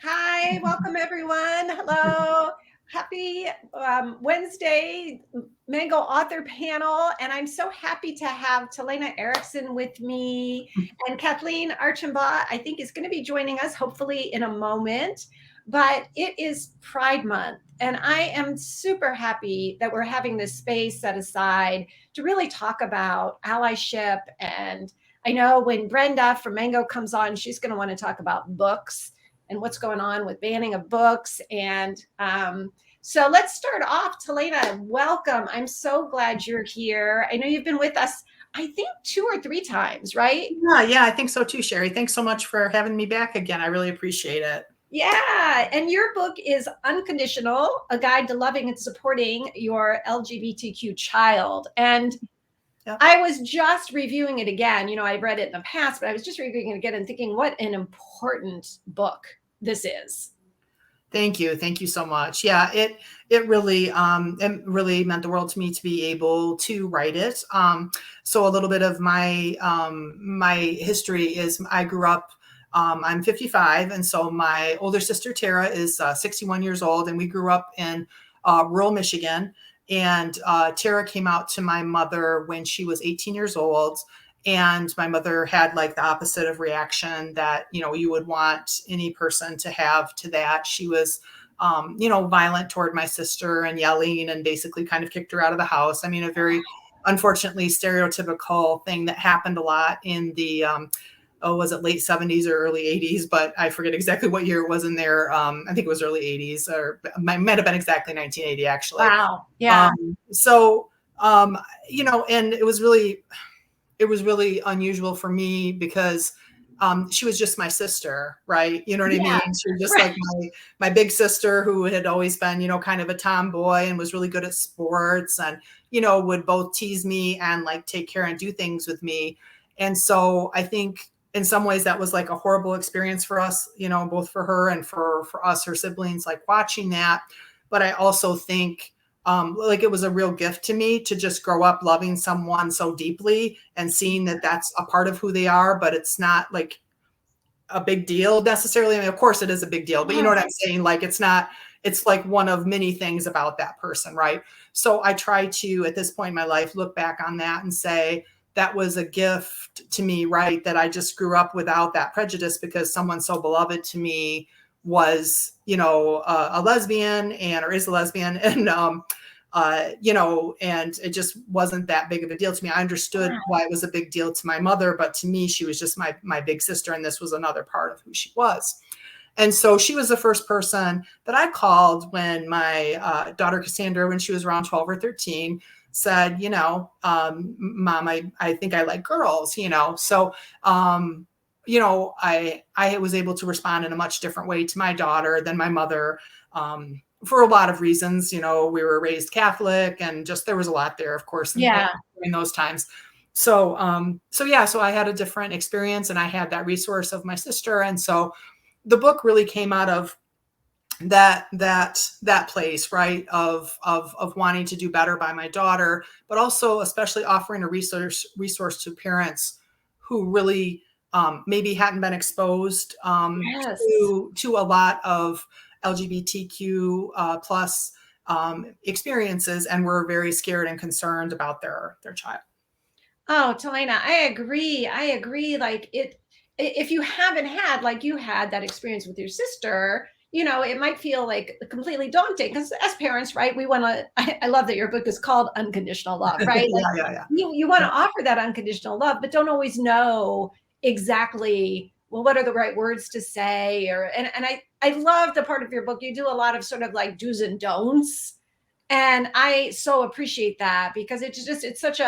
Hi, welcome everyone. Hello. Happy Wednesday Mango Author Panel. And I'm so happy to have Telaina Eriksen with me, and Kathleen Archambeau, I think, is going to be joining us hopefully in a moment. But it is Pride Month, and I am super happy that we're having this space set aside to really talk about allyship. And I know when Brenda from Mango comes on, she's going to want to talk about books and what's going on with banning of books. And so let's start off. Telaina, welcome. I'm so glad you're here. I know you've been with us, I think 2 or 3 times, right? Yeah, I think so too, Sherry. Thanks so much for having me back again. I really appreciate it. Yeah, and your book is Unconditional, a guide to loving and supporting your LGBTQ child. And yep. I was just reviewing it again. You know, I've read it in the past, but I was just reviewing it again and thinking what an important book this is. Thank you. Thank you so much. Yeah, it really meant the world to me to be able to write it. So a little bit of my my history is I grew up, I'm 55. And so my older sister, Tara, is 61 years old. And we grew up in rural Michigan. And Tara came out to my mother when she was 18 years old. And my mother had like the opposite of reaction that, you know, you would want any person to have to that. She was, violent toward my sister and yelling and basically kind of kicked her out of the house. I mean, a very unfortunately stereotypical thing that happened a lot in the, was it late 70s or early 80s? But I forget exactly what year it was in there. I think it was early 80s, or might have been exactly 1980, actually. Wow. Yeah. And it was really unusual for me because she was just my sister, right? You know what I mean? She was just like my big sister who had always been, kind of a tomboy and was really good at sports and, would both tease me and like take care and do things with me. And so I think in some ways that was like a horrible experience for us, both for her and for us, her siblings, like watching that. But I also think like it was a real gift to me to just grow up loving someone so deeply and seeing that that's a part of who they are, but it's not like a big deal necessarily. I mean, of course it is a big deal, but you know what I'm saying? Like, it's like one of many things about that person. Right. So I try to, at this point in my life, look back on that and say, that was a gift to me, right? That I just grew up without that prejudice because someone so beloved to me was, a lesbian or is a lesbian. And, and it just wasn't that big of a deal to me. I understood why it was a big deal to my mother, but to me, she was just my big sister. And this was another part of who she was. And so she was the first person that I called when my daughter, Cassandra, when she was around 12 or 13, said, Mom, I think I like girls, So, I was able to respond in a much different way to my daughter than my mother, for a lot of reasons. We were raised Catholic and just, there was a lot there, of course, in those times. So I had a different experience and I had that resource of my sister. And so the book really came out of that place, right, of wanting to do better by my daughter, but also especially offering a resource to parents who really maybe hadn't been exposed to a lot of LGBTQ plus experiences and were very scared and concerned about their child. Oh, Telaina, I agree. Like if you haven't had, like you had that experience with your sister, it might feel like completely daunting because as parents, right, we want to, I love that your book is called Unconditional Love, right? Yeah. You want to offer that unconditional love, but don't always know exactly, well, what are the right words to say? And I love the part of your book. You do a lot of sort of like do's and don'ts. And I so appreciate that because it's such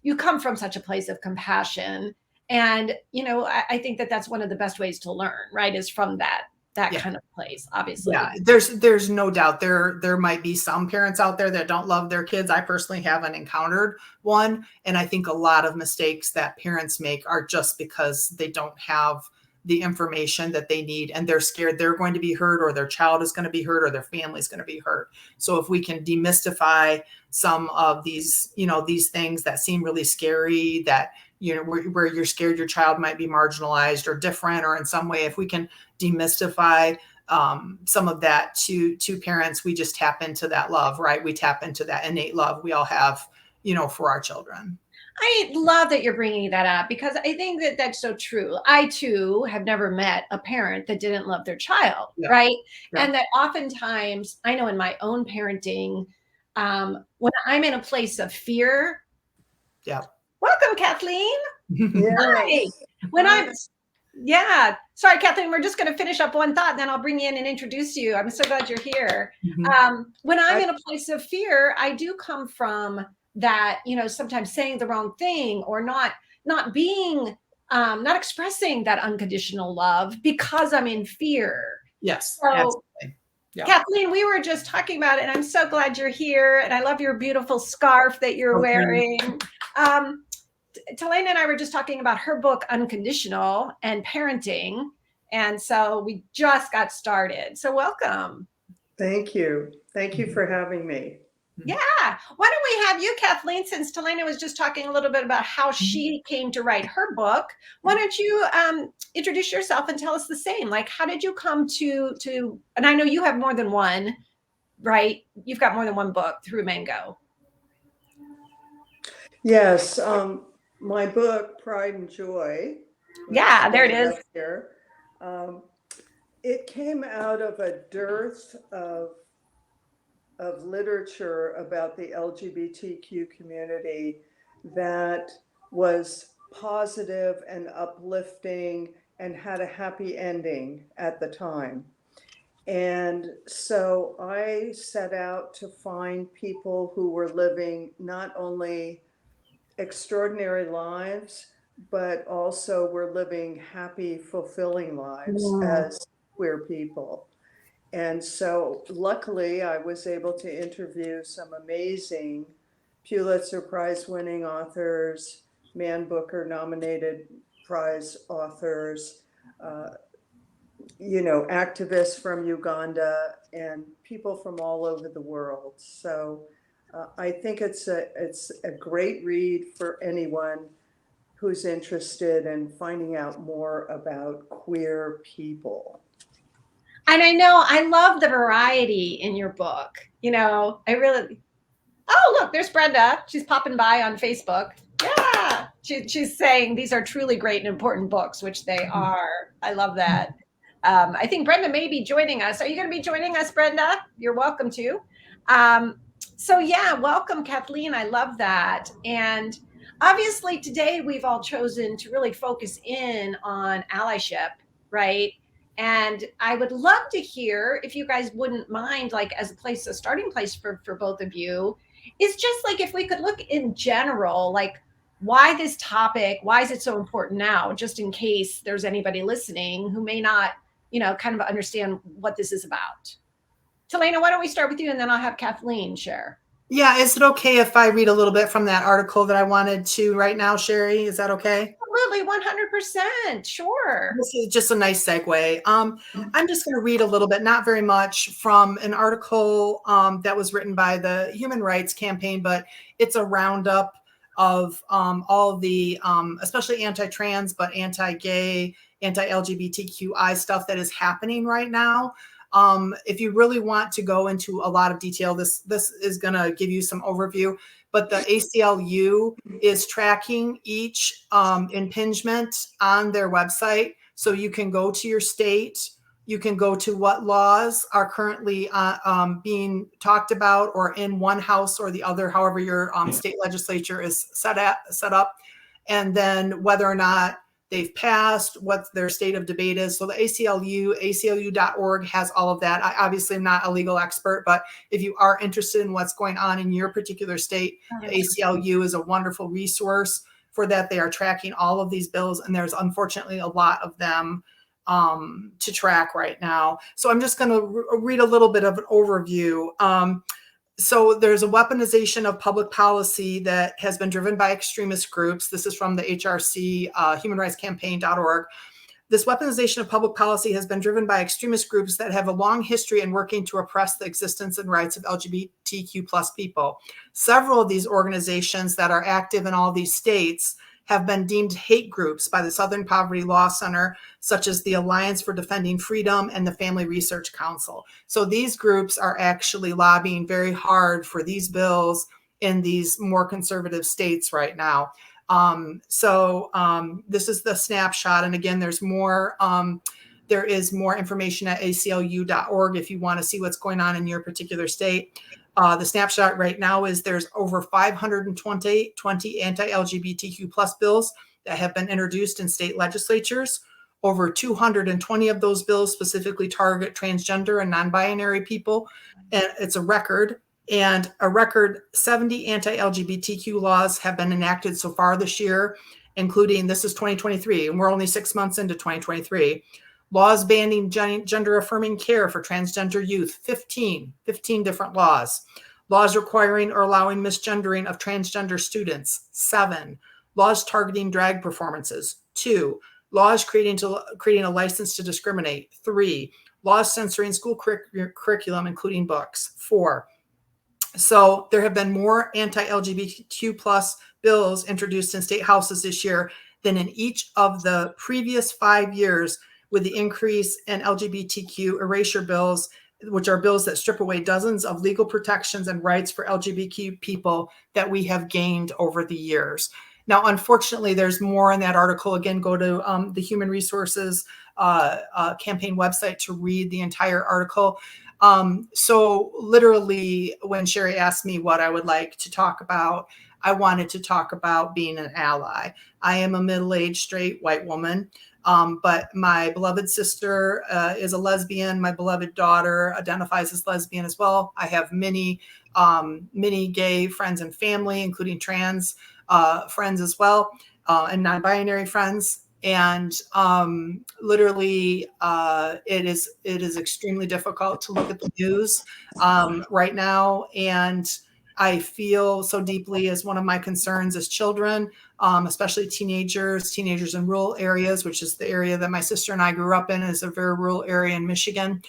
you come from such a place of compassion. And, I think that that's one of the best ways to learn, right, is from that kind of place, obviously. Yeah, there's no doubt there might be some parents out there that don't love their kids. I personally haven't encountered one. And I think a lot of mistakes that parents make are just because they don't have the information that they need and they're scared they're going to be hurt or their child is going to be hurt or their family is going to be hurt. So if we can demystify some of these, these things that seem really scary, that, where you're scared your child might be marginalized or different or in some way, if we can demystify some of that to parents. We just tap into that love, right? We tap into that innate love we all have, for our children. I love that you're bringing that up because I think that that's so true. I too have never met a parent that didn't love their child, right? Yeah. And that oftentimes, I know in my own parenting, when I'm in a place of fear, welcome, Kathleen. Yes. Hi. Sorry, Kathleen, we're just going to finish up one thought, then I'll bring you in and introduce you. I'm so glad you're here. When I'm in a place of fear, I do come from that, sometimes saying the wrong thing or not being, not expressing that unconditional love because I'm in fear. Yes. So, absolutely. Yeah. Kathleen, we were just talking about it, and I'm so glad you're here. And I love your beautiful scarf that you're wearing. Telaina and I were just talking about her book, Unconditional, and parenting. And so we just got started. So welcome. Thank you. Thank you for having me. Yeah. Why don't we have you, Kathleen, since Telaina was just talking a little bit about how she came to write her book. Why don't you introduce yourself and tell us the same? Like, how did you come to, and I know you have more than one, right? You've got more than one book through Mango. Yes. My book, Pride and Joy. Yeah, there it is. Here. It came out of a dearth of literature about the LGBTQ community that was positive and uplifting and had a happy ending at the time. And so I set out to find people who were living not only extraordinary lives, but also were living happy, fulfilling lives as queer people. And so luckily I was able to interview some amazing Pulitzer Prize winning authors, Man Booker nominated prize authors, activists from Uganda and people from all over the world. So I think it's a great read for anyone who's interested in finding out more about queer people. And I know I love the variety in your book. Oh, look, there's Brenda. She's popping by on Facebook. Yeah. She's saying these are truly great and important books, which they are. I love that. I think Brenda may be joining us. Are you going to be joining us, Brenda? You're welcome to. So yeah, welcome, Kathleen. I love that. And obviously today we've all chosen to really focus in on allyship, right? And I would love to hear, if you guys wouldn't mind, like as a starting place for both of you, is just like if we could look in general, like why this topic, why is it so important now, just in case there's anybody listening who may not, kind of understand what this is about. Telaina, why don't we start with you and then I'll have Kathleen share. Yeah, is it okay if I read a little bit from that article that I wanted to right now, Sherry? Is that okay? Absolutely, 100%. Sure. This is just a nice segue. I'm just going to read a little bit, not very much, from an article that was written by the Human Rights Campaign, but it's a roundup of all the, especially anti-trans, but anti-gay, anti-LGBTQI stuff that is happening right now. If you really want to go into a lot of detail, this is going to give you some overview, but the ACLU is tracking each impingement on their website. So you can go to your state, you can go to what laws are currently being talked about or in one house or the other, however your state legislature is set up, and then whether or not they've passed, what their state of debate is. So the ACLU.org has all of that. I obviously am not a legal expert, but if you are interested in what's going on in your particular state, the ACLU is a wonderful resource for that. They are tracking all of these bills, and there's unfortunately a lot of them to track right now. So I'm just going to read a little bit of an overview. So there's a weaponization of public policy that has been driven by extremist groups. This is from the HRC, humanrightscampaign.org. This weaponization of public policy has been driven by extremist groups that have a long history in working to oppress the existence and rights of LGBTQ plus people. Several of these organizations that are active in all these states have been deemed hate groups by the Southern Poverty Law Center, such as the Alliance for Defending Freedom and the Family Research Council. So these groups are actually lobbying very hard for these bills in these more conservative states right now. This is the snapshot. And again, there is more information at aclu.org if you want to see what's going on in your particular state. The snapshot right now is there's over 520 anti-LGBTQ plus bills that have been introduced in state legislatures. Over 220 of those bills specifically target transgender and non-binary people. And it's a record. And a record 70 anti-LGBTQ laws have been enacted so far this year, including, this is 2023, and we're only 6 months into 2023. Laws banning gender-affirming care for transgender youth, 15 different laws. Laws requiring or allowing misgendering of transgender students, 7. Laws targeting drag performances, 2. Laws creating a license to discriminate, 3. Laws censoring school curriculum, including books, 4. So there have been more anti-LGBTQ plus bills introduced in state houses this year than in each of the previous 5 years, with the increase in LGBTQ erasure bills, which are bills that strip away dozens of legal protections and rights for LGBTQ people that we have gained over the years. Now, unfortunately, there's more in that article. Again, go to the Human Resources campaign website to read the entire article. So literally, when Sherry asked me what I would like to talk about, I wanted to talk about being an ally. I am a middle-aged straight white woman. But my beloved sister is a lesbian. My beloved daughter identifies as lesbian as well. I have many gay friends and family, including trans friends as well, and non-binary friends. And literally, it is extremely difficult to look at the news right now. And I feel so deeply, as one of my concerns as children, especially teenagers in rural areas, which is the area that my sister and I grew up in, is a very rural area in Michigan,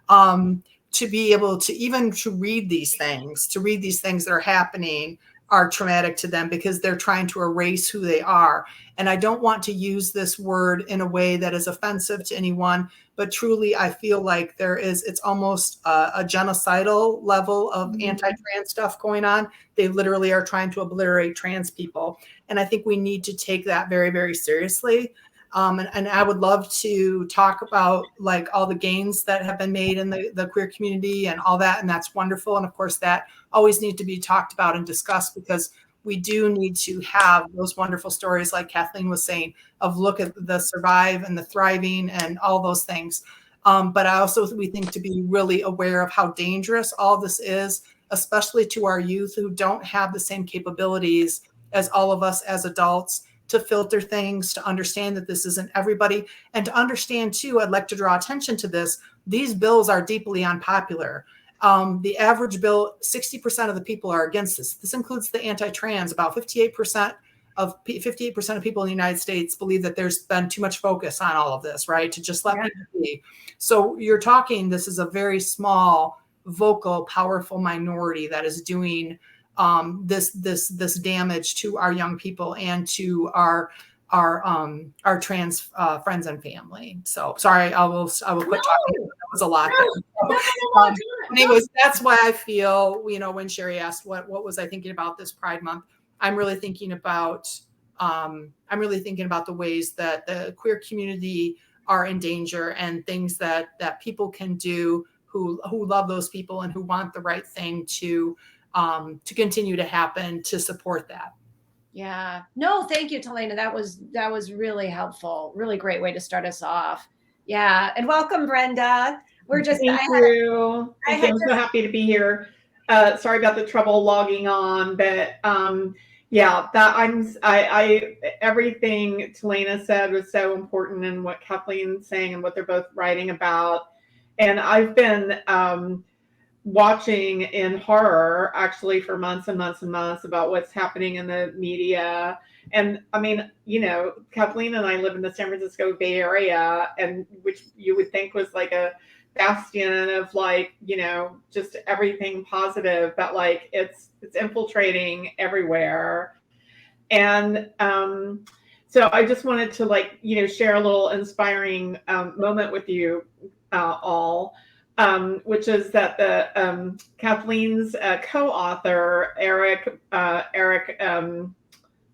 to be able to even to read these things that are happening are traumatic to them because they're trying to erase who they are. And I don't want to use this word in a way that is offensive to anyone, but truly I feel like it's almost a genocidal level of anti-trans stuff going on. They literally are trying to obliterate trans people. And I think we need to take that very, very seriously. And I would love to talk about like all the gains that have been made in the queer community and all that. And that's wonderful. And of course, that always needs to be talked about and discussed, because we do need to have those wonderful stories, like Kathleen was saying, of look at the survive and the thriving and all those things. But I also, we think to be really aware of how dangerous all this is, especially to our youth who don't have the same capabilities as all of us as adults to filter things, to understand that this isn't everybody, and to understand too, I'd like to draw attention to this, these bills are deeply unpopular. The average bill, 60% of the people are against this. This includes the anti-trans. About 58% of people in the United States believe that there's been too much focus on all of this, right? To just let people be. So you're talking, this is a very small, vocal, powerful minority that is doing this damage to our young people and to our trans friends and family. So sorry, I will quit talking. That was a lot. Anyways, that's why I feel, when Sherry asked what was I thinking about this Pride Month, I'm really thinking about the ways that the queer community are in danger and things that people can do who love those people and who want the right thing to continue to happen to support that. Yeah. No, thank you, Telaina. That was really helpful. Really great way to start us off. Yeah. And welcome, Brenda. Thank you. I'm so happy to be here. Sorry about the trouble logging on, but everything Telaina said was so important, and what Kathleen's saying and what they're both writing about. And I've been watching in horror actually for months and months and months about what's happening in the media. And I mean, Kathleen and I live in the San Francisco Bay Area, and which you would think was like a bastion of just everything positive, but like it's infiltrating everywhere. And so I just wanted to, like, share a little inspiring moment with you all, which is that the Kathleen's co-author, Eric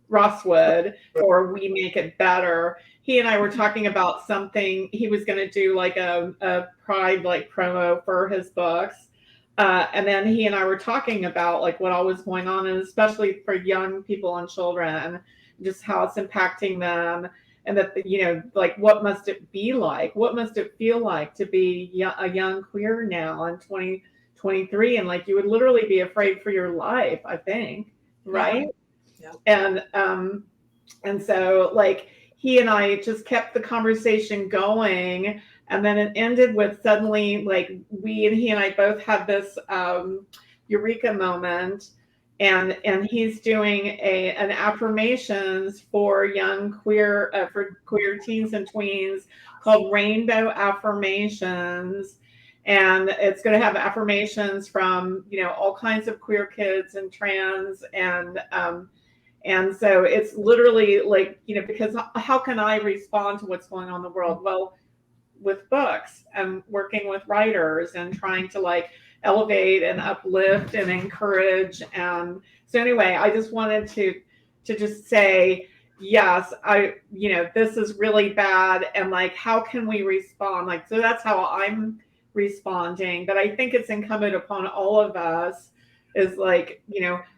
Rosswood, for We Make It Better, he and I were talking about something. He was going to do like a Pride like promo for his books. And then he and I were talking about like what all was going on, and especially for young people and children, just how it's impacting them. And that, like, what must it be like? What must it feel like to be a young queer now in 2023? And like, you would literally be afraid for your life, I think. Right. Yeah. And so like, he and I just kept the conversation going. And then it ended with suddenly, like, he and I both had this eureka moment. And he's doing an affirmations for young queer teens and tweens called Rainbow Affirmations. And it's going to have affirmations from, all kinds of queer kids and trans. And so it's literally like, because how can I respond to what's going on in the world? Well, with books and working with writers and trying to like elevate and uplift and encourage. And so anyway, I just wanted to just say, yes, this is really bad. And like, how can we respond? Like, so that's how I'm responding. But I think it's incumbent upon all of us is like,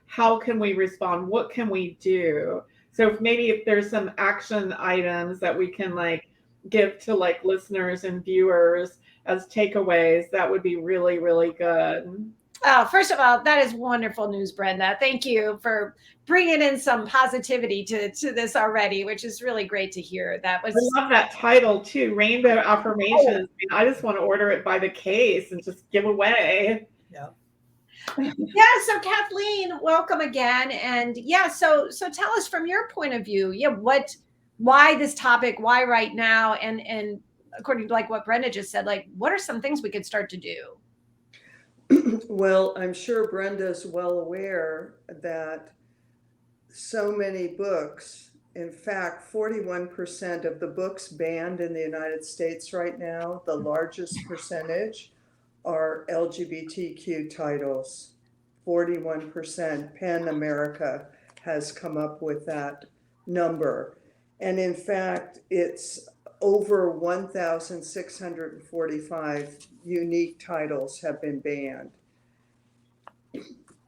how can we respond? What can we do? So if there's some action items that we can like give to like listeners and viewers as takeaways, that would be really, really good. Oh, first of all, that is wonderful news, Brenda. Thank you for bringing in some positivity to this already, which is really great to hear. I love that title too, Rainbow Affirmations. I just want to order it by the case and just give away. Yeah. Yeah. So Kathleen, welcome again. And yeah, so tell us from your point of view, why this topic, why right now? And according to like what Brenda just said, like, what are some things we could start to do? Well, I'm sure Brenda's well aware that so many books, in fact, 41% of the books banned in the United States right now, the largest percentage are LGBTQ titles. 41%. PEN America has come up with that number. And in fact, it's over 1,645 unique titles have been banned.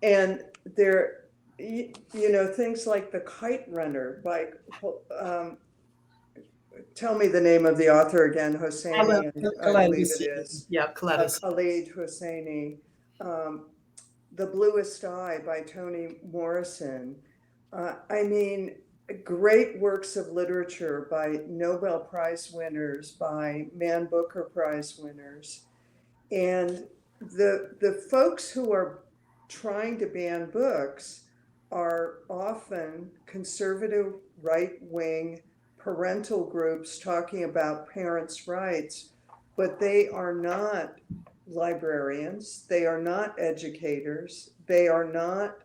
And there, things like The Kite Runner by, tell me the name of the author again, Hosseini, I believe it is. Yeah, Khalid Hosseini. The Bluest Eye by Toni Morrison. Great works of literature by Nobel Prize winners, by Man Booker Prize winners. And the folks who are trying to ban books are often conservative, right-wing parental groups talking about parents' rights, but they are not librarians, they are not educators, they are not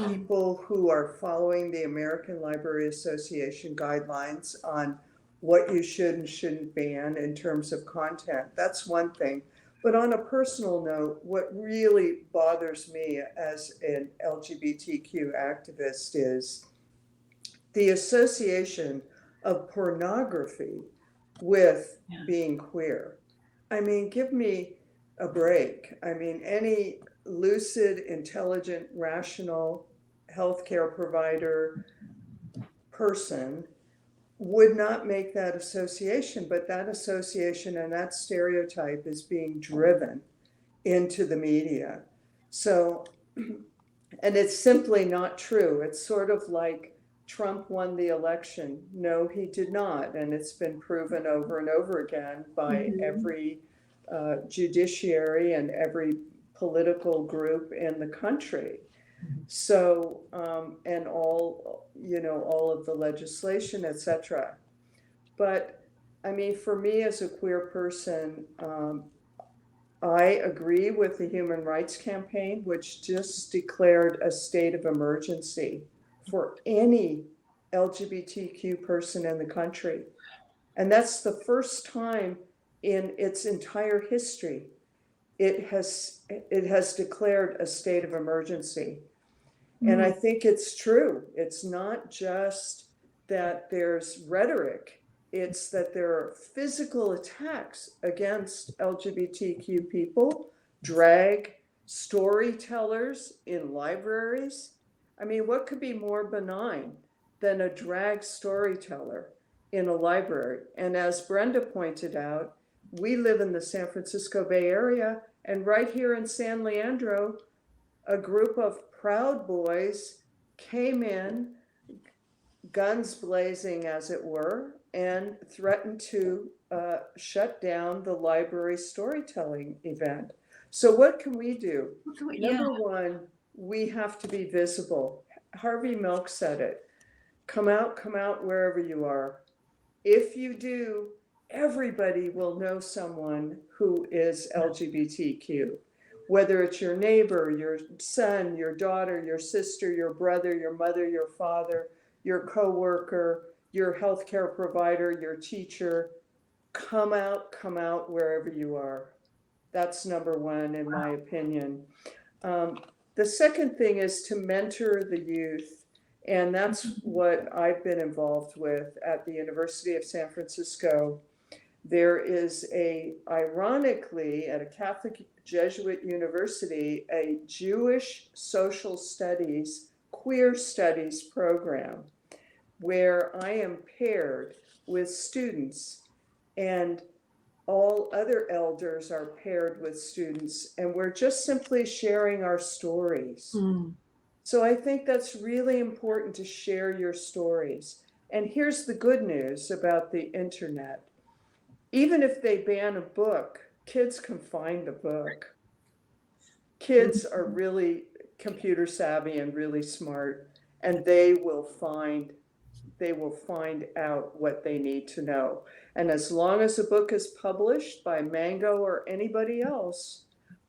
people who are following the American Library Association guidelines on what you should and shouldn't ban in terms of content. That's one thing. But on a personal note, what really bothers me as an LGBTQ activist is the association of pornography with being queer. Give me a break. Any lucid, intelligent, rational healthcare provider person would not make that association, but that association and that stereotype is being driven into the media. So, and it's simply not true. It's sort of like Trump won the election. No, he did not. And it's been proven over and over again by every judiciary and every political group in the country. So, and all of the legislation, etc. But for me as a queer person, I agree with the Human Rights Campaign, which just declared a state of emergency for any LGBTQ person in the country. And that's the first time in its entire history it has declared a state of emergency. And I think it's true. It's not just that there's rhetoric, it's that there are physical attacks against LGBTQ people, drag storytellers in libraries. I mean, what could be more benign than a drag storyteller in a library? And as Brenda pointed out, we live in the San Francisco Bay Area, and right here in San Leandro, a group of Proud Boys came in, guns blazing as it were, and threatened to shut down the library storytelling event. So what can we do? Number one, we have to be visible. Harvey Milk said it. Come out wherever you are. If you do, everybody will know someone who is LGBTQ. Whether it's your neighbor, your son, your daughter, your sister, your brother, your mother, your father, your coworker, your healthcare provider, your teacher, come out wherever you are. That's number one, in my opinion. The second thing is to mentor the youth. And that's what I've been involved with at the University of San Francisco. There is ironically, at a Catholic Jesuit university, a Jewish social studies, queer studies program where I am paired with students, and all other elders are paired with students, and we're just simply sharing our stories. So I think that's really important, to share your stories. And here's the good news about the internet. Even if they ban a book, kids can find a book. Kids are really computer savvy and really smart, and they will find out what they need to know. And as long as a book is published by Mango or anybody else,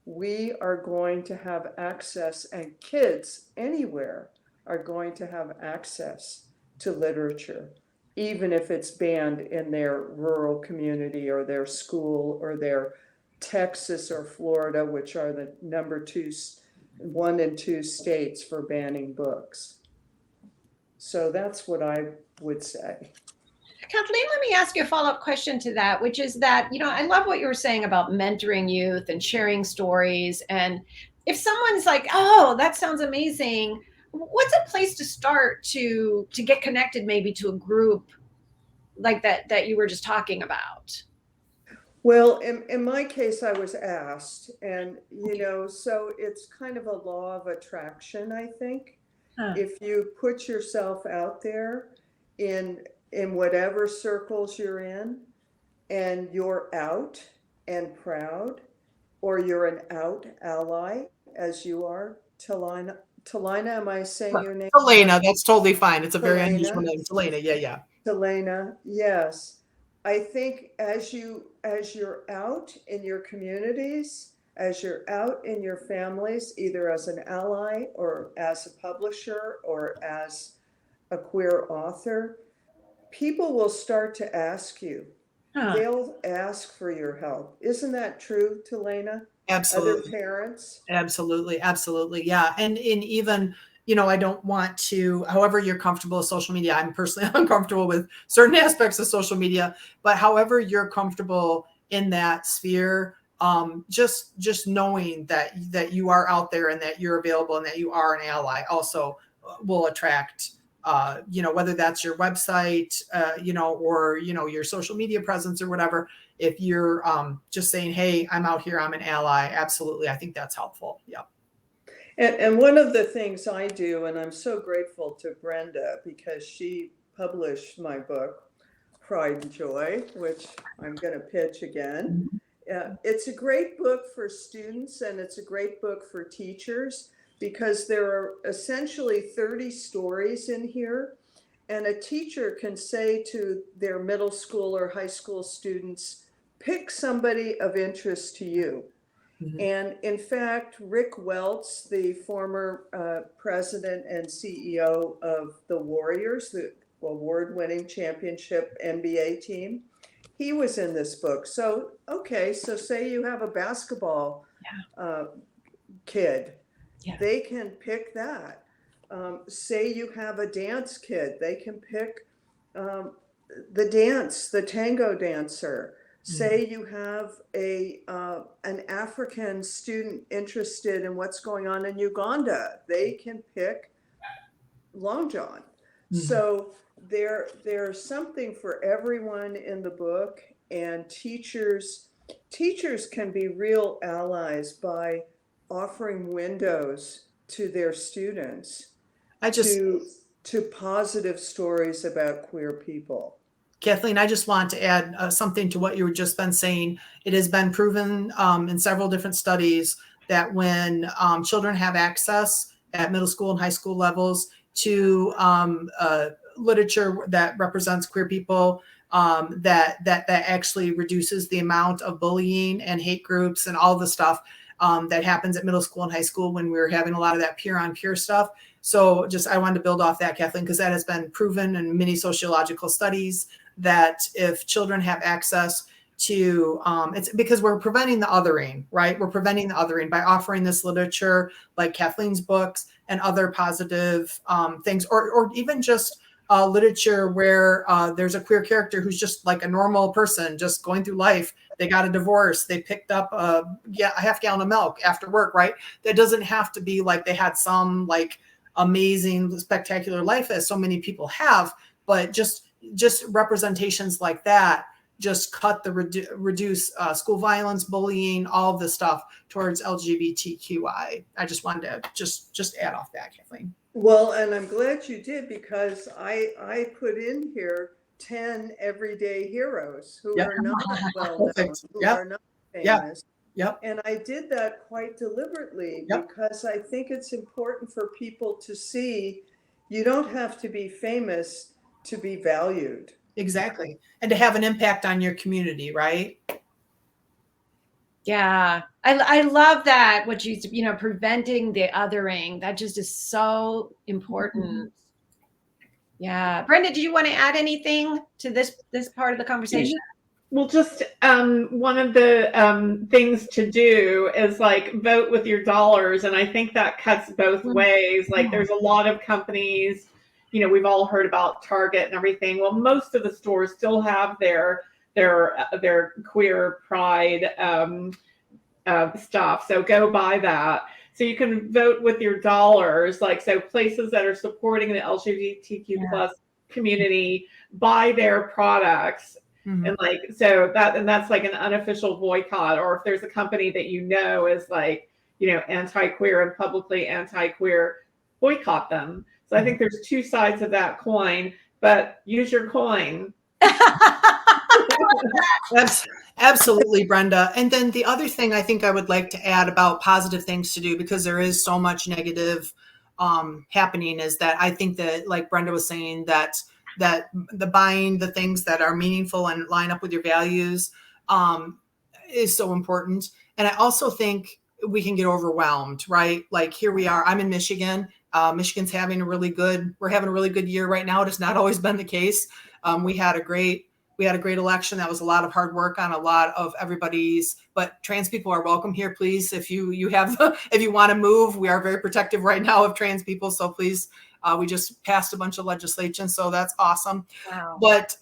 we are going to have access, and kids anywhere are going to have access to literature, even if it's banned in their rural community or their school or their Texas or Florida, which are the one and two states for banning books. So that's what I would say. Kathleen, let me ask you a follow-up question to that, which is that, I love what you were saying about mentoring youth and sharing stories. And if someone's like, oh, that sounds amazing, what's a place to start to get connected maybe to a group like that you were just talking about? Well, in my case, I was asked, and, so it's kind of a law of attraction, I think. If you put yourself out there in whatever circles you're in, and you're out and proud, or you're an out ally, as you are, Telaina, am I saying your name? Telaina, that's totally fine. It's a very Telaina. unusual name. Telaina, yeah. Telaina, yes. I think as you're out in your communities, as you're out in your families, either as an ally or as a publisher or as a queer author, people will start to ask you. They'll ask for your help. Isn't that true, Telaina? Absolutely. Other parents? Absolutely. Yeah. And even, I don't want to, however you're comfortable with social media, I'm personally uncomfortable with certain aspects of social media, but however you're comfortable in that sphere, just knowing that you are out there and that you're available and that you are an ally also will attract, whether that's your website, or, your social media presence or whatever. If you're just saying, hey, I'm out here, I'm an ally. Absolutely. I think that's helpful. Yep. And one of the things I do, and I'm so grateful to Brenda because she published my book, Pride and Joy, which I'm going to pitch again. It's a great book for students, and it's a great book for teachers, because there are essentially 30 stories in here. And a teacher can say to their middle school or high school students, pick somebody of interest to you. And in fact, Rick Welts, the former president and CEO of the Warriors, the award-winning championship NBA team. He was in this book. So, okay, so say you have a basketball kid, they can pick that. Say you have a dance kid, they can pick the tango dancer. Say you have an African student interested in what's going on in Uganda, they can pick Long John. So there's something for everyone in the book, and teachers can be real allies by offering windows to their students to positive stories about queer people. Kathleen, I just want to add something to what you were just been saying. It has been proven in several different studies that when children have access at middle school and high school levels to literature that represents queer people, that actually reduces the amount of bullying and hate groups and all the stuff that happens at middle school and high school when we're having a lot of that peer-on-peer stuff. So I wanted to build off that, Kathleen, because that has been proven in many sociological studies that if children have access to, it's because we're preventing the othering, right? We're preventing the othering by offering this literature like Kathleen's books and other positive things, or even just literature where there's a queer character who's just like a normal person just going through life. They got a divorce. They picked up a half gallon of milk after work, right? That doesn't have to be like they had some like amazing, spectacular life as so many people have, but just representations like that just cut the reduce school violence, bullying, all of this stuff towards LGBTQI. I just wanted to just add off that, Kathleen. Well, and I'm glad you did, because I put in here 10 everyday heroes who are not well known, who are not famous. And I did that quite deliberately because I think it's important for people to see you don't have to be famous to be valued. Exactly. And to have an impact on your community, right? Yeah. I love that, what preventing the othering. That just is so important. Yeah. Brenda, do you want to add anything to this part of the conversation? Well, just one of the things to do is like vote with your dollars. And I think that cuts both ways. Like there's a lot of companies, we've all heard about Target and everything. Well, most of the stores still have their queer pride stuff. So go buy that. So you can vote with your dollars. Like, so places that are supporting the LGBTQ plus community, buy their products. And like, so that's like an unofficial boycott. Or if there's a company that is like, anti-queer and publicly anti-queer, boycott them. So I think there's two sides of that coin, but use your coin. Absolutely, Brenda. And then the other thing I think I would like to add about positive things to do, because there is so much negative happening, is that I think that, like Brenda was saying, that the buying the things that are meaningful and line up with your values is so important. And I also think we can get overwhelmed, right? Like here we are, I'm in Michigan. Michigan's having a really good year right now. It has not always been the case. We had a great election. That was a lot of hard work on a lot of everybody's, but trans people are welcome here. Please, if you want to move, we are very protective right now of trans people. So please, we just passed a bunch of legislation. So that's awesome. Wow. But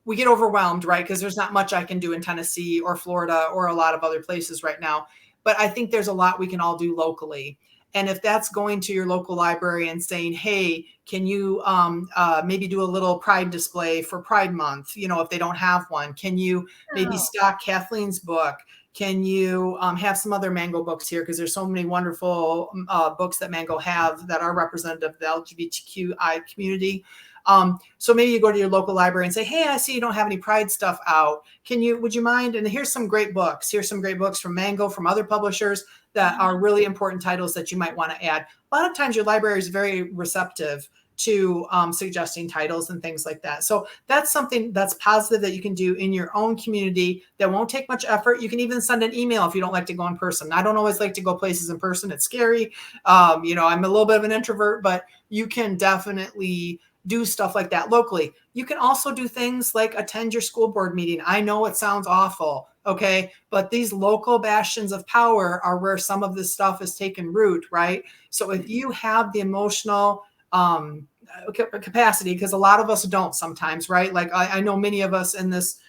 we get overwhelmed, right? Because there's not much I can do in Tennessee or Florida or a lot of other places right now. But I think there's a lot we can all do locally. And if that's going to your local library and saying, hey, can you maybe do a little Pride display for Pride Month? If they don't have one, can you maybe stock Kathleen's book? Can you have some other Mango books here? Because there's so many wonderful books that Mango have that are representative of the LGBTQI community. So maybe you go to your local library and say, hey, I see you don't have any Pride stuff out. Would you mind? And here's some great books. Here's some great books from Mango, from other publishers that are really important titles that you might want to add. A lot of times your library is very receptive to suggesting titles and things like that. So that's something that's positive that you can do in your own community that won't take much effort. You can even send an email if you don't like to go in person. I don't always like to go places in person. It's scary. I'm a little bit of an introvert, but you can definitely do stuff like that locally. You can also do things like attend your school board meeting. I know it sounds awful, okay, but these local bastions of power are where some of this stuff is taken root, right? So if you have the emotional capacity, because a lot of us don't sometimes, right? Like I know many of us in this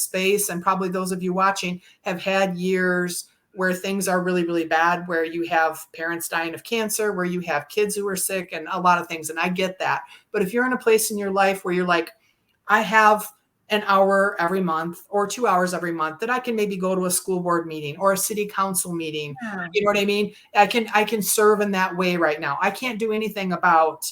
space, and probably those of you watching, have had years where things are really, really bad, where you have parents dying of cancer, where you have kids who are sick, and a lot of things. And I get that. But if you're in a place in your life where you're like, I have an hour every month or 2 hours every month that I can maybe go to a school board meeting or a city council meeting, you know what I mean? I can serve in that way right now. I can't do anything about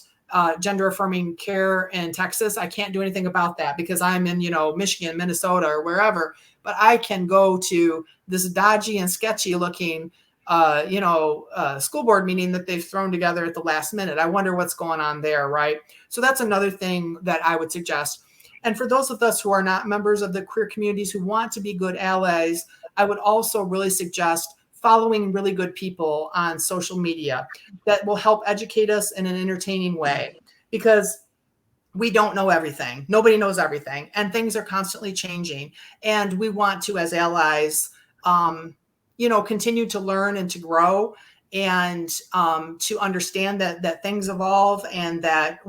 gender affirming care in Texas. I can't do anything about that because I'm in, Michigan, Minnesota, or wherever. But I can go to this dodgy and sketchy looking, school board meeting that they've thrown together at the last minute. I wonder what's going on there, right? So that's another thing that I would suggest. And for those of us who are not members of the queer communities who want to be good allies, I would also really suggest following really good people on social media that will help educate us in an entertaining way, because we don't know everything. Nobody knows everything, and things are constantly changing. And we want to, as allies, continue to learn and to grow, and to understand that things evolve, and that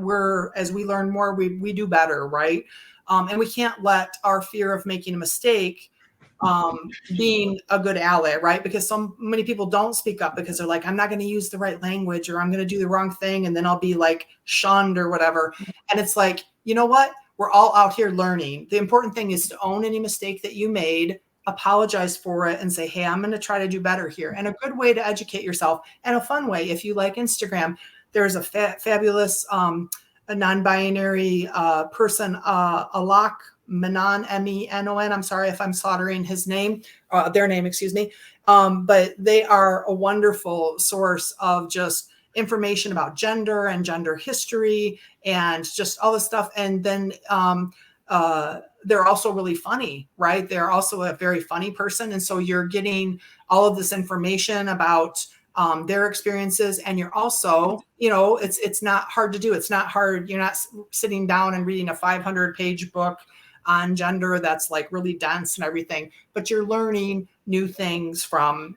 as we learn more, we do better, right? And we can't let our fear of making a mistake being a good ally, right? Because so many people don't speak up because they're like, I'm not going to use the right language, or I'm going to do the wrong thing, and then I'll be like shunned or whatever. And it's like, you know what? We're all out here learning. The important thing is to own any mistake that you made, apologize for it, and say, hey, I'm going to try to do better here. And a good way to educate yourself, and a fun way, if you like Instagram, there's a fabulous a non-binary person, Alok Menon, Menon. I'm sorry if I'm slaughtering his name, their name, excuse me. But they are a wonderful source of just information about gender and gender history and just all this stuff. And then they're also really funny, right? They're also a very funny person. And so you're getting all of this information about their experiences. And you're also, it's not hard to do. It's not hard. You're not sitting down and reading a 500-page book on gender that's like really dense and everything, but you're learning new things from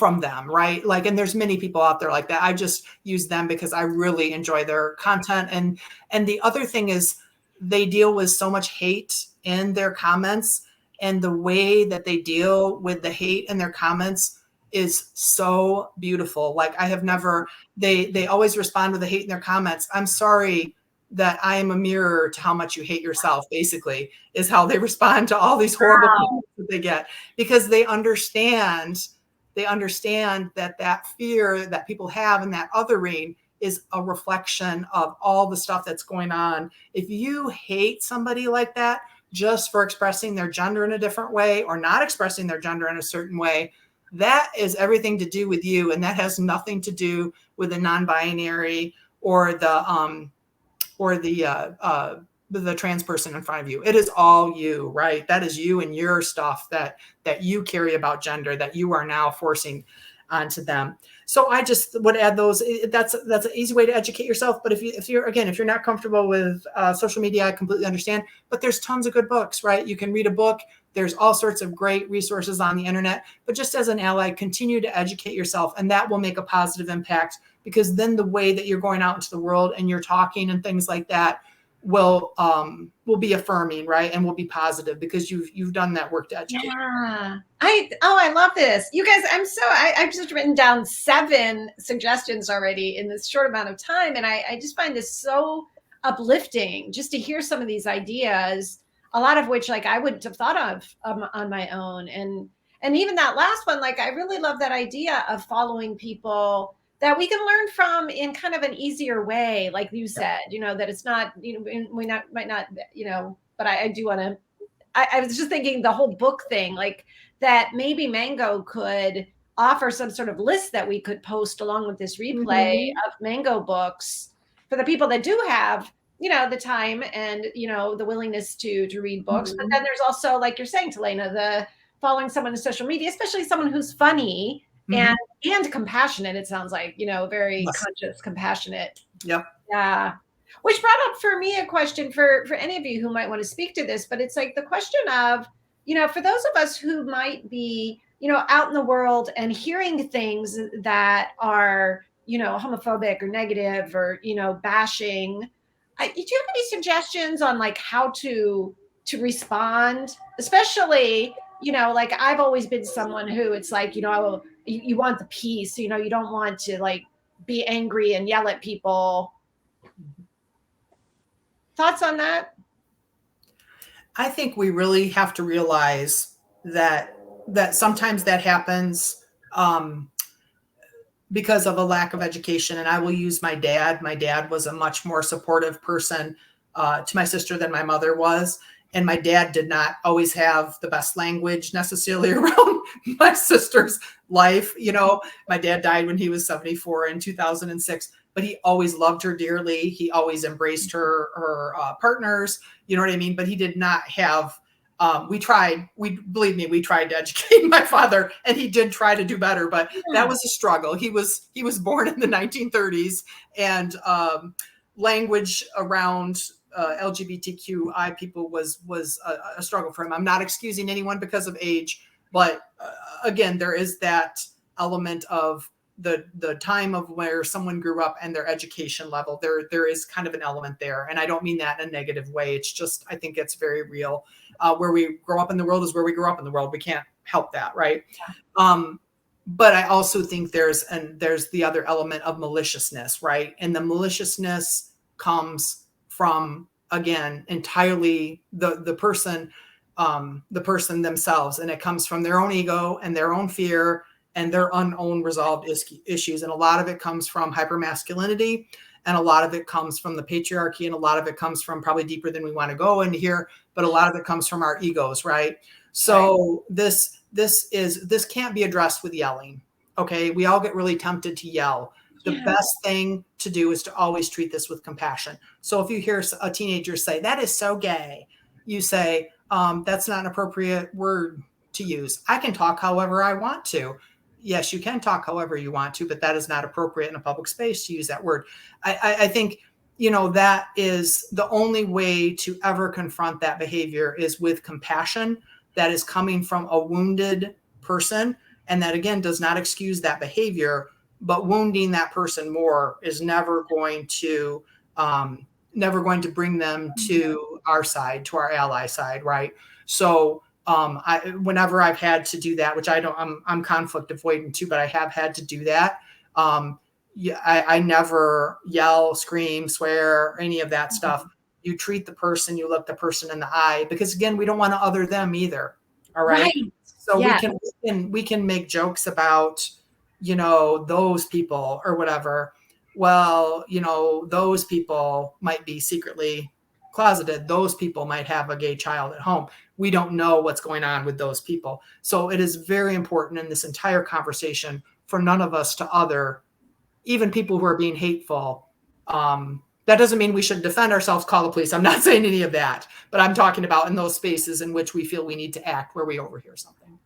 them, right? Like, and there's many people out there like that. I just use them because I really enjoy their content. And the other thing is, they deal with so much hate in their comments, and the way that they deal with the hate in their comments is so beautiful. Like, I have never, they always respond with the hate in their comments. I'm sorry that I am a mirror to how much you hate yourself, basically, is how they respond to all these horrible comments that they get, because they understand that fear that people have in that othering is a reflection of all the stuff that's going on. If you hate somebody like that just for expressing their gender in a different way, or not expressing their gender in a certain way, that is everything to do with you. And that has nothing to do with the non-binary or the trans person in front of you. It is all you, right? That is you and your stuff that you carry about gender that you are now forcing onto them. So I just would add those. That's an easy way to educate yourself. But if you're not comfortable with social media, I completely understand. But there's tons of good books, right? You can read a book. There's all sorts of great resources on the internet. But just as an ally, continue to educate yourself, and that will make a positive impact, because then the way that you're going out into the world and you're talking and things like that will be affirming, right? And will be positive, because you've done that work to educate. Yeah. I love this. You guys, I've just written down 7 suggestions already in this short amount of time. And I just find this so uplifting just to hear some of these ideas, a lot of which like I wouldn't have thought of on my own. And even that last one, like, I really love that idea of following people that we can learn from in kind of an easier way. Like you said, that it's not, might not, but I do want to, I was just thinking the whole book thing, like that maybe Mango could offer some sort of list that we could post along with this replay of Mango books for the people that do have, the time and, the willingness to read books. But then there's also, like you're saying, Telaina, the following someone on social media, especially someone who's funny and compassionate. It sounds like, very conscious, compassionate. Yep. Yeah. Which brought up for me a question for any of you who might want to speak to this, but it's like the question of, for those of us who might be, out in the world and hearing things that are, homophobic or negative or, bashing, do you have any suggestions on like how to respond, especially, like I've always been someone who it's like, you want the peace, you don't want to like be angry and yell at people. Thoughts on that? I think we really have to realize that sometimes that happens because of a lack of education. And I will use my dad. My dad was a much more supportive person to my sister than my mother was. And my dad did not always have the best language necessarily around my sister's life. My dad died when he was 74 in 2006. But he always loved her dearly. He always embraced her partners. You know what I mean? But he did not have, believe me, we tried to educate my father, and he did try to do better, but that was a struggle. He was born in the 1930s, and language around LGBTQI people was a struggle for him. I'm not excusing anyone because of age, but again, there is that element of the time of where someone grew up and their education level. There is kind of an element there. And I don't mean that in a negative way. It's just, I think it's very real. Where we grow up in the world is where we grow up in the world. We can't help that, right? Yeah. But I also think there's the other element of maliciousness, right? And the maliciousness comes from, again, entirely the person themselves. And it comes from their own ego and their own fear and their unresolved issues. And a lot of it comes from hypermasculinity, and a lot of it comes from the patriarchy, and a lot of it comes from probably deeper than we want to go into here, but a lot of it comes from our egos, right? So right. This can't be addressed with yelling. Okay. We all get really tempted to yell. The best thing to do is to always treat this with compassion. So if you hear a teenager say, "That is so gay," you say, "That's not an appropriate word to use. I can talk however I want to." Yes, you can talk however you want to, but that is not appropriate in a public space to use that word. I think, that is the only way to ever confront that behavior is with compassion that is coming from a wounded person. And that, again, does not excuse that behavior, but wounding that person more is never going to bring them to our side, to our ally side, right? So whenever I've had to do that, which I'm conflict avoidant too, but I have had to do that. I never yell, scream, swear, any of that stuff. You treat the person, you look the person in the eye, because again, we don't want to other them either. All right. So we can make jokes about, those people or whatever. Well, those people might be secretly closeted. Those people might have a gay child at home. We don't know what's going on with those people. So it is very important in this entire conversation for none of us to other, even people who are being hateful. That doesn't mean we should defend ourselves, call the police. I'm not saying any of that, but I'm talking about in those spaces in which we feel we need to act, where we overhear something.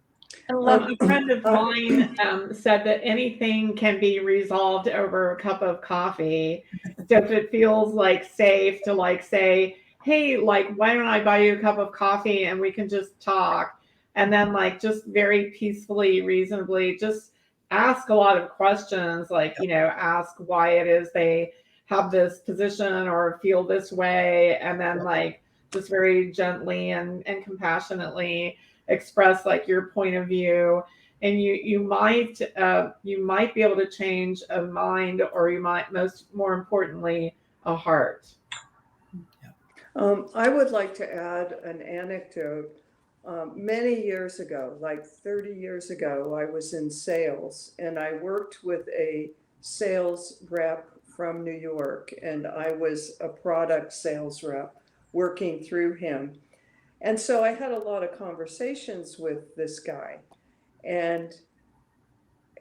I love a friend of mine said that anything can be resolved over a cup of coffee. So if it feels like safe to like say, "Hey, like, why don't I buy you a cup of coffee and we can just talk?" And then like just very peacefully, reasonably, just ask a lot of questions, like, ask why it is they have this position or feel this way. And then like just very gently and compassionately express like your point of view, and you might be able to change a mind, or you might, more importantly, a heart. I would like to add an anecdote. Many years ago, like 30 years ago, I was in sales, and I worked with a sales rep from New York, and I was a product sales rep working through him. And so I had a lot of conversations with this guy, and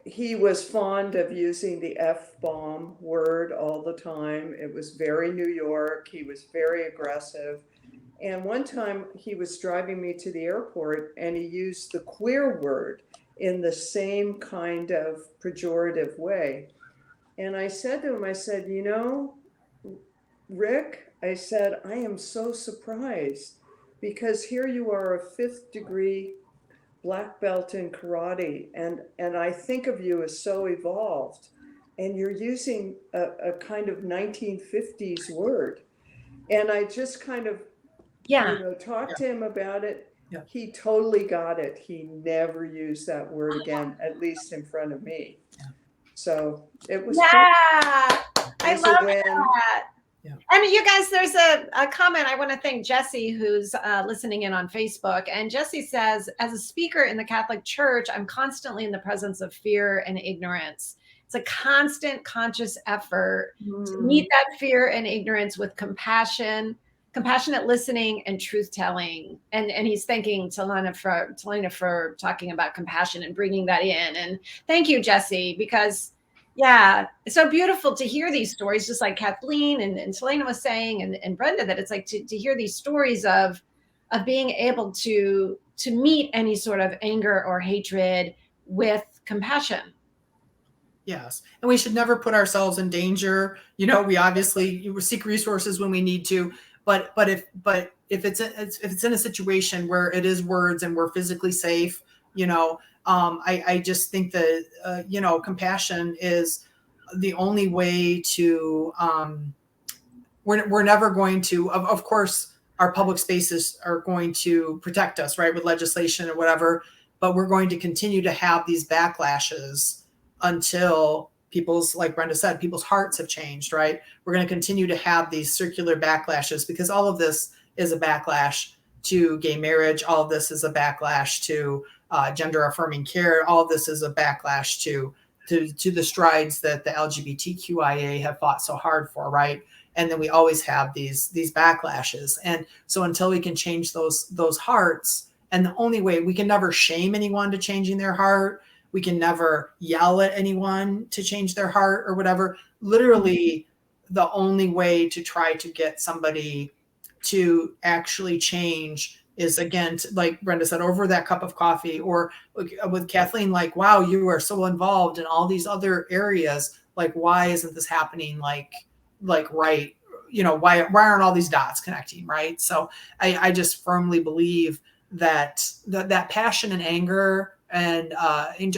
he was fond of using the F-bomb word all the time. It was very New York. He was very aggressive. And one time he was driving me to the airport, and he used the queer word in the same kind of pejorative way. And I said to him, I said, Rick, I said, I am so surprised because here you are, a 5th degree black belt in karate, and I think of you as so evolved, and you're using a kind of 1950s word. And I just kind of, Yeah. talked to him about it. Yeah. He totally got it. He never used that word again, at least in front of me. Yeah. So it was Yeah. I was a love win. that. Yeah. And you guys, there's a comment. I want to thank Jesse, who's listening in on Facebook. And Jesse says, as a speaker in the Catholic Church, I'm constantly in the presence of fear and ignorance. It's a constant conscious effort to meet that fear and ignorance with compassion, compassionate listening, and truth telling. And he's thanking Telaina for talking about compassion and bringing that in. And thank you, Jesse, because yeah, it's so beautiful to hear these stories, just like Kathleen and Telaina was saying, and Brenda, that it's like to hear these stories of being able to meet any sort of anger or hatred with compassion. Yes. And we should never put ourselves in danger. We obviously seek resources when we need to, but if it's in a situation where it is words and we're physically safe, I just think that, compassion is the only way to, we're never going to, of course, our public spaces are going to protect us, right, with legislation or whatever, but we're going to continue to have these backlashes until like Brenda said, people's hearts have changed, right? We're going to continue to have these circular backlashes because all of this is a backlash to gay marriage. All of this is a backlash to gender affirming care. All of this is a backlash to the strides that the LGBTQIA have fought so hard for, right? And then we always have these backlashes. And so until we can change those hearts, and the only way, we can never shame anyone to changing their heart. We can never yell at anyone to change their heart or whatever. Literally, the only way to try to get somebody to actually change is, again, like Brenda said, over that cup of coffee, or with Kathleen, like, wow, you are so involved in all these other areas. Like, why isn't this happening? Like right, why aren't all these dots connecting? Right. So I just firmly believe that passion and anger, and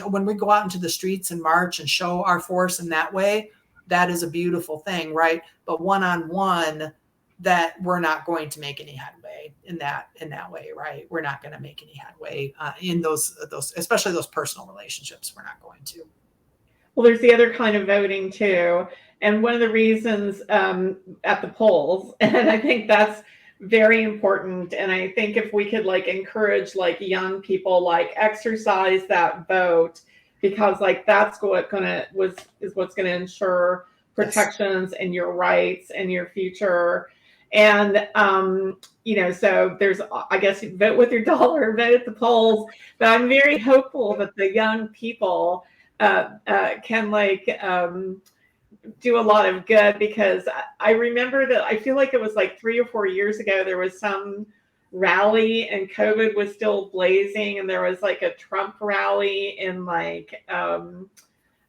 when we go out into the streets and march and show our force in that way, that is a beautiful thing, right? But one-on-one, that we're not going to make any headway in that way, right? We're not going to make any headway in those, especially those personal relationships. We're not going to. Well, there's the other kind of voting too, and one of the reasons at the polls, and I think that's very important. And I think if we could encourage young people, exercise that vote, because that's what's going to ensure protections and your rights and your future. And so there's, I guess, vote with your dollar, vote at the polls. But I'm very hopeful that the young people can do a lot of good, because I remember that I feel like it was 3 or 4 years ago, there was some rally and COVID was still blazing, and there was a Trump rally in I don't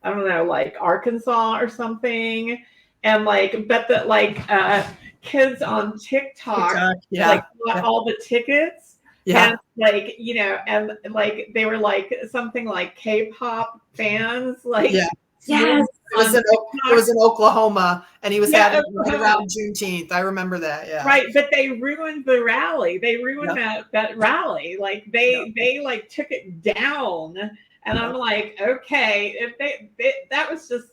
know, Arkansas or something, and but the kids on TikTok got all the tickets. Yeah. And they were something like K-pop fans, Yes. It was in Oklahoma, and he was having it around Juneteenth. I remember that. Yeah. Right, but they ruined the rally. They ruined that rally. They took it down, and I'm like, okay, if that was just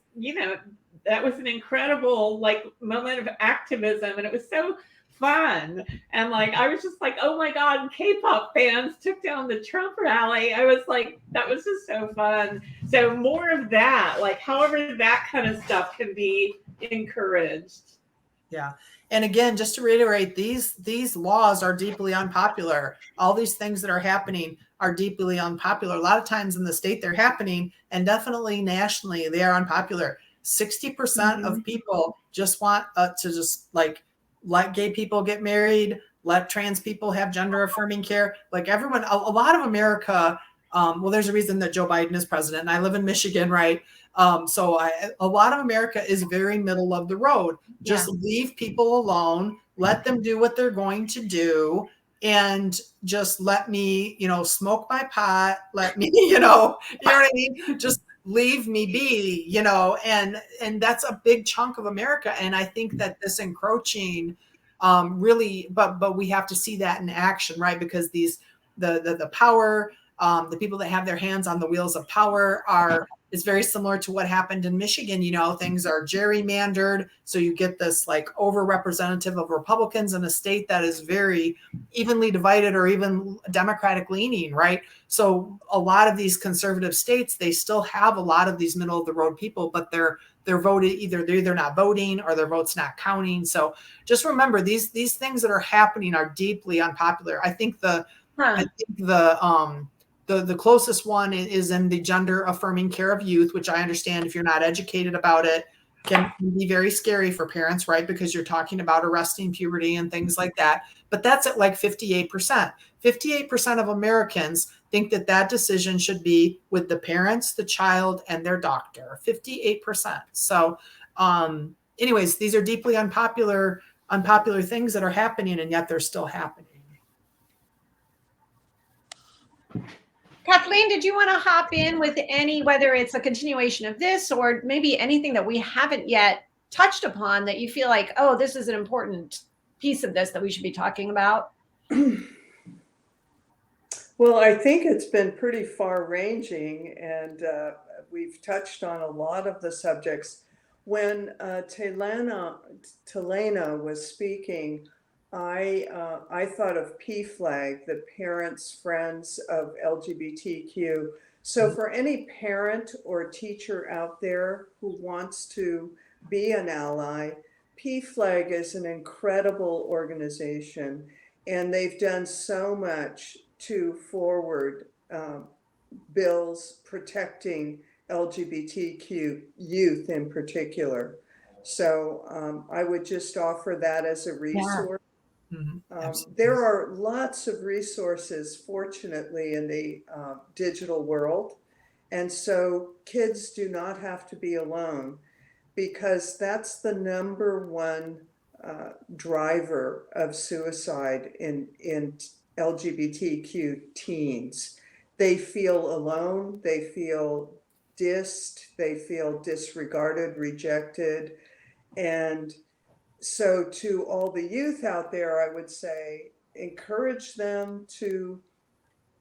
that was an incredible moment of activism, and it was so fun. And I was just oh my God, K-pop fans took down the Trump rally. I was that was just so fun. So more of that, however that kind of stuff can be encouraged. Yeah. And again, just to reiterate, these laws are deeply unpopular. All these things that are happening are deeply unpopular. A lot of times in the state they're happening, and definitely nationally they are unpopular. 60% of people just want to just let gay people get married, let trans people have gender affirming care. Everyone, a lot of America Well, there's a reason that Joe Biden is president, and I live in Michigan, right? So a lot of America is very middle of the road. Just leave people alone, let them do what they're going to do, and just let me, smoke my pot. Let me, you know what I mean? Just leave me be, and that's a big chunk of America. And I think that this encroaching really, but we have to see that in action, right? Because the power, the people that have their hands on the wheels of power is very similar to what happened in Michigan. Things are gerrymandered. So you get this like over-representative of Republicans in a state that is very evenly divided or even Democratic leaning, right? So a lot of these conservative states, they still have a lot of these middle of the road people, but they're voted they're either not voting or their vote's not counting. So just remember these things that are happening are deeply unpopular. I think the closest one is in the gender affirming care of youth, which I understand if you're not educated about it can be very scary for parents, right? Because you're talking about arresting puberty and things like that. But that's at like 58%. 58% of Americans think that decision should be with the parents, the child, and their doctor. 58%. So anyways, these are deeply unpopular things that are happening, and yet they're still happening. Kathleen, did you want to hop in with whether it's a continuation of this or maybe anything that we haven't yet touched upon that you feel like, oh, this is an important piece of this that we should be talking about? Well, I think it's been pretty far ranging, and we've touched on a lot of the subjects. When Telaina was speaking, I thought of PFLAG, the Parents Friends of LGBTQ. So for any parent or teacher out there who wants to be an ally, PFLAG is an incredible organization, and they've done so much to forward bills protecting LGBTQ youth in particular. So I would just offer that as a resource. There are lots of resources, fortunately, in the digital world. And so kids do not have to be alone, because that's the number one driver of suicide in LGBTQ teens. They feel alone, they feel dissed, they feel disregarded, rejected. And so to all the youth out there, I would say, encourage them to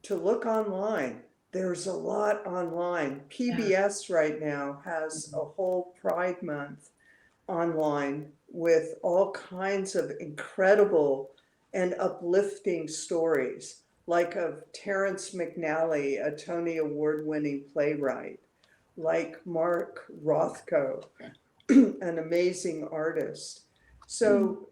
look online. There's a lot online. PBS right now has a whole Pride Month online with all kinds of incredible and uplifting stories, like of Terrence McNally, a Tony Award-winning playwright, like Mark Rothko, an amazing artist. So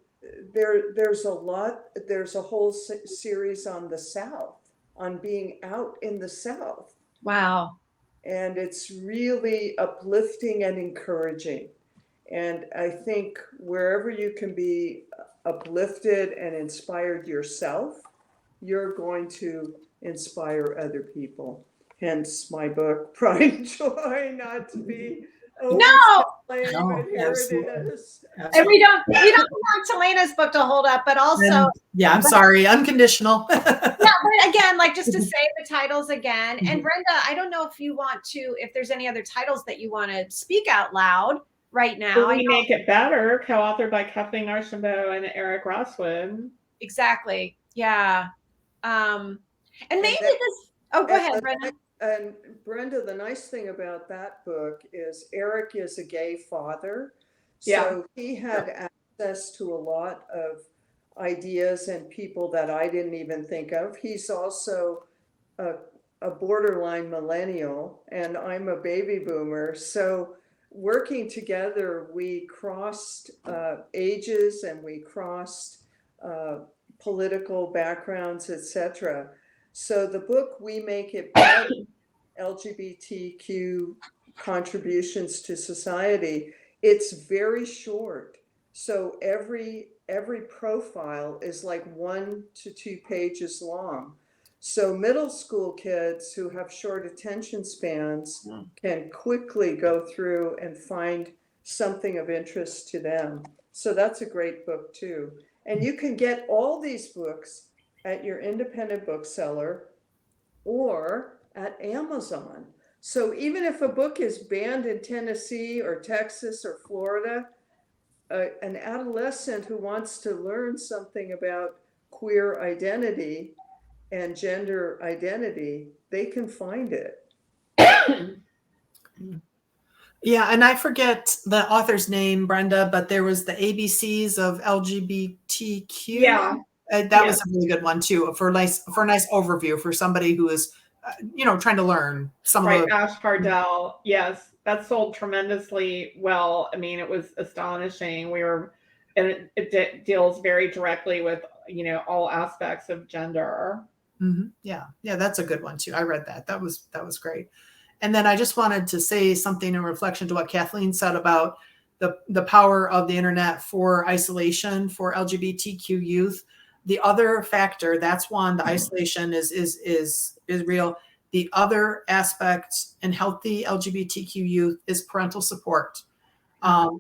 there's a whole series on the South, on being out in the South. Wow. And it's really uplifting and encouraging. And I think wherever you can be uplifted and inspired yourself, you're going to inspire other people. Hence my book, Pride and Joy, not to be No, but here it is. And we don't want Telaina's book to hold up, but also I'm sorry, Unconditional. but again, like just to say the titles again. And Brenda, I don't know if there's any other titles that you want to speak out loud right now. We Make It Better, co-authored by Kathleen Archambeau and Eric Rosswood. Exactly. Yeah. And maybe go ahead, Brenda. And Brenda, the nice thing about that book is Eric is a gay father. So he had access to a lot of ideas and people that I didn't even think of. He's also a borderline millennial, and I'm a baby boomer. So working together, we crossed ages, and we crossed political backgrounds, etc. So the book, We Make It Better, LGBTQ Contributions to Society, it's very short. So every profile is like 1 to 2 pages long. So middle school kids who have short attention spans can quickly go through and find something of interest to them. So that's a great book too. And you can get all these books at your independent bookseller or at Amazon. So even if a book is banned in Tennessee or Texas or Florida, an adolescent who wants to learn something about queer identity and gender identity, they can find it. Yeah, and I forget the author's name, Brenda, but there was the ABCs of LGBTQ. Yeah. That was a really good one too, for a nice overview for somebody who is, trying to learn some of the. Ash Hardell. Yes, that sold tremendously well. I mean, it was astonishing. And it deals very directly with, all aspects of gender. Mm-hmm. Yeah, that's a good one too. I read that. That was great. And then I just wanted to say something in reflection to what Kathleen said about the power of the internet for isolation for LGBTQ youth. The other factor, that's one, the isolation is real. The other aspect in healthy LGBTQ youth is parental support.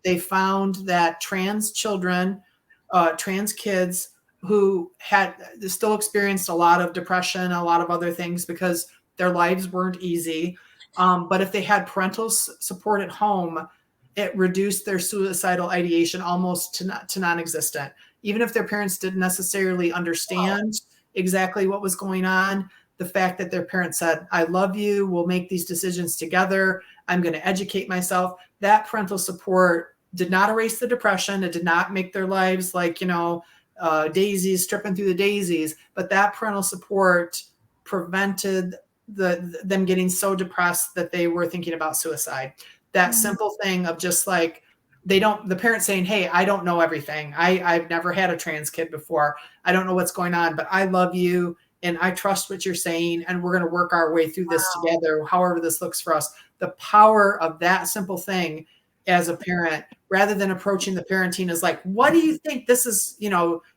They found that trans children, trans kids who still experienced a lot of depression, a lot of other things because their lives weren't easy. But if they had parental support at home, it reduced their suicidal ideation almost to non-existent. Even if their parents didn't necessarily understand exactly what was going on, the fact that their parents said, I love you, we'll make these decisions together, I'm going to educate myself, that parental support did not erase the depression. It did not make their lives like, daisies, tripping through the daisies, but that parental support prevented them getting so depressed that they were thinking about suicide. That simple thing of just like, the parents saying, hey, I don't know everything. I've never had a trans kid before. I don't know what's going on, but I love you and I trust what you're saying. And we're going to work our way through this together, however this looks for us. The power of that simple thing as a parent, rather than approaching the parenting as like, what do you think this is,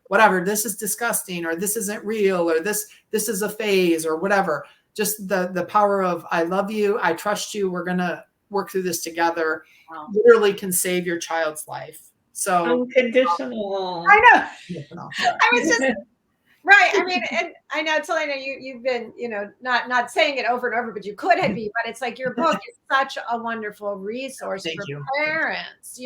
whatever, this is disgusting, or this isn't real, or this is a phase, or whatever. Just the power of, I love you, I trust you, we're going to work through this together, literally can save your child's life. So Unconditional. I know. I was just right. I mean, and I know, Telaina, you've been, not saying it over and over, but you could have been. But it's like your book is such a wonderful resource for parents.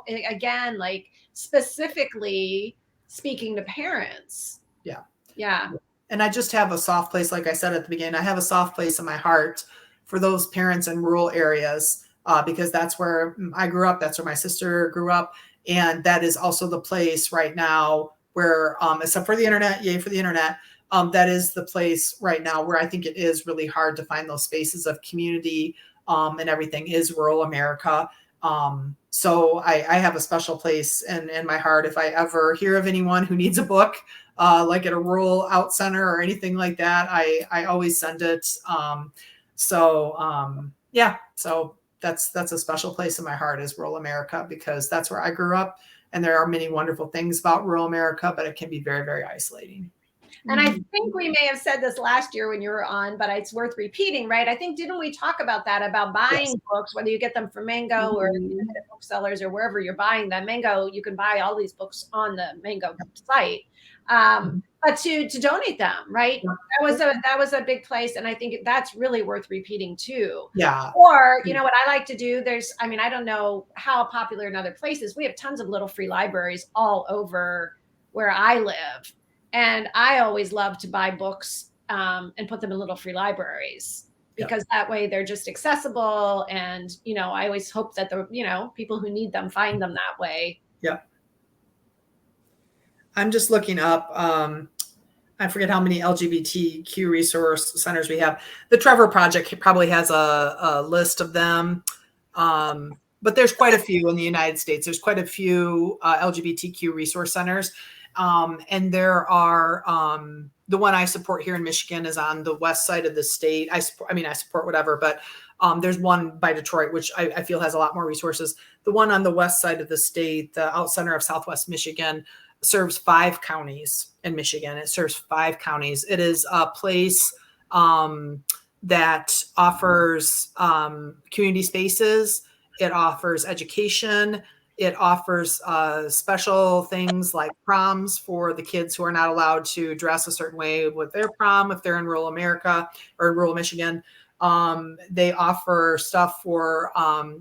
Again, like specifically speaking to parents. Yeah. And I just have a soft place, like I said at the beginning. I have a soft place in my heart for those parents in rural areas because that's where I grew up. That's where my sister grew up. And that is also the place right now where, except for the internet, yay for the internet, that is the place right now where I think it is really hard to find those spaces of community and everything is rural America. So I have a special place in my heart. If I ever hear of anyone who needs a book, like at a rural out center or anything like that, I always send it. So that's a special place in my heart is rural America, because that's where I grew up. And there are many wonderful things about rural America, but it can be very, very isolating. And I think we may have said this last year when you were on, but it's worth repeating, right? I think, didn't we talk about that, about buying books, whether you get them from Mango or booksellers or wherever you're buying them? Mango, you can buy all these books on the Mango site. But to donate them, right? That was a big place. And I think that's really worth repeating too. Yeah. Or, what I like to do, I don't know how popular in other places. We have tons of little free libraries all over where I live. And I always love to buy books and put them in little free libraries because that way they're just accessible. And, I always hope that the, people who need them find them that way. Yeah. I'm just looking up, I forget how many LGBTQ resource centers we have. The Trevor Project probably has a list of them. But there's quite a few in the United States. There's quite a few LGBTQ resource centers. And there are, the one I support here in Michigan is on the west side of the state. I support whatever, but there's one by Detroit, which I feel has a lot more resources. The one on the west side of the state, the out center of Southwest Michigan, serves 5 counties in Michigan. It serves 5 counties. It is a place that offers community spaces. It offers education. It offers special things like proms for the kids who are not allowed to dress a certain way with their prom if they're in rural America or rural Michigan. They offer stuff for,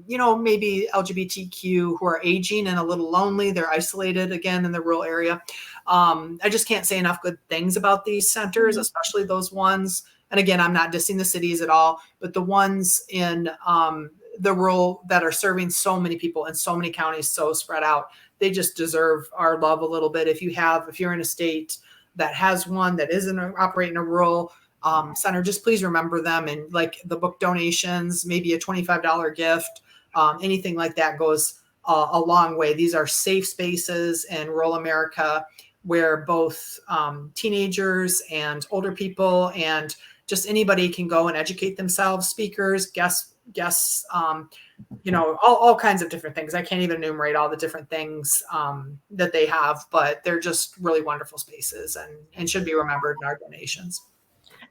maybe LGBTQ who are aging and a little lonely. They're isolated again in the rural area. I just can't say enough good things about these centers, especially those ones. And again, I'm not dissing the cities at all, but the ones in the rural that are serving so many people in so many counties, so spread out, they just deserve our love a little bit. If you're in a state that has one that isn't operating a rural center, just please remember them. And like the book donations, maybe a $25 gift, anything like that goes a long way. These are safe spaces in rural America where both teenagers and older people and just anybody can go and educate themselves, speakers, guests, all kinds of different things. I can't even enumerate all the different things that they have, but they're just really wonderful spaces and should be remembered in our donations.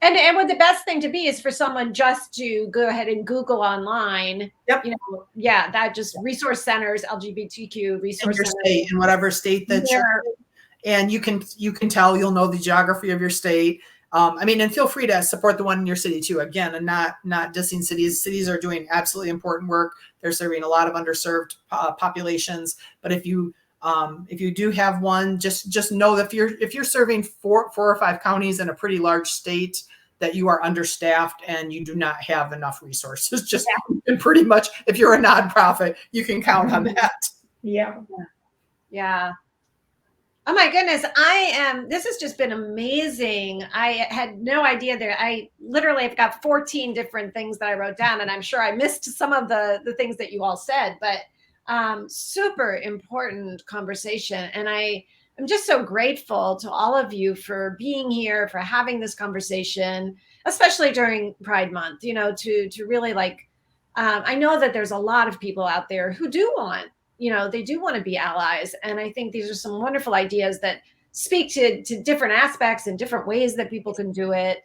And what the best thing to be is for someone just to go ahead and Google online. Yep. That just resource centers, LGBTQ resource centers. State, in whatever state that you're in. And you can tell, you'll know the geography of your state. And feel free to support the one in your city too. Again, and not dissing cities. Cities are doing absolutely important work. They're serving a lot of underserved populations. But if you do have one, just know that if you're serving 4 or 5 counties in a pretty large state, that you are understaffed and you do not have enough resources. And pretty much, if you're a nonprofit, you can count on that. Yeah. Oh my goodness. This has just been amazing. I had no idea that I literally have got 14 different things that I wrote down, and I'm sure I missed some of the things that you all said, but super important conversation. And I'm just so grateful to all of you for being here, for having this conversation, especially during Pride Month, to really I know that there's a lot of people out there who do want, they do want to be allies. And I think these are some wonderful ideas that speak to different aspects and different ways that people can do it.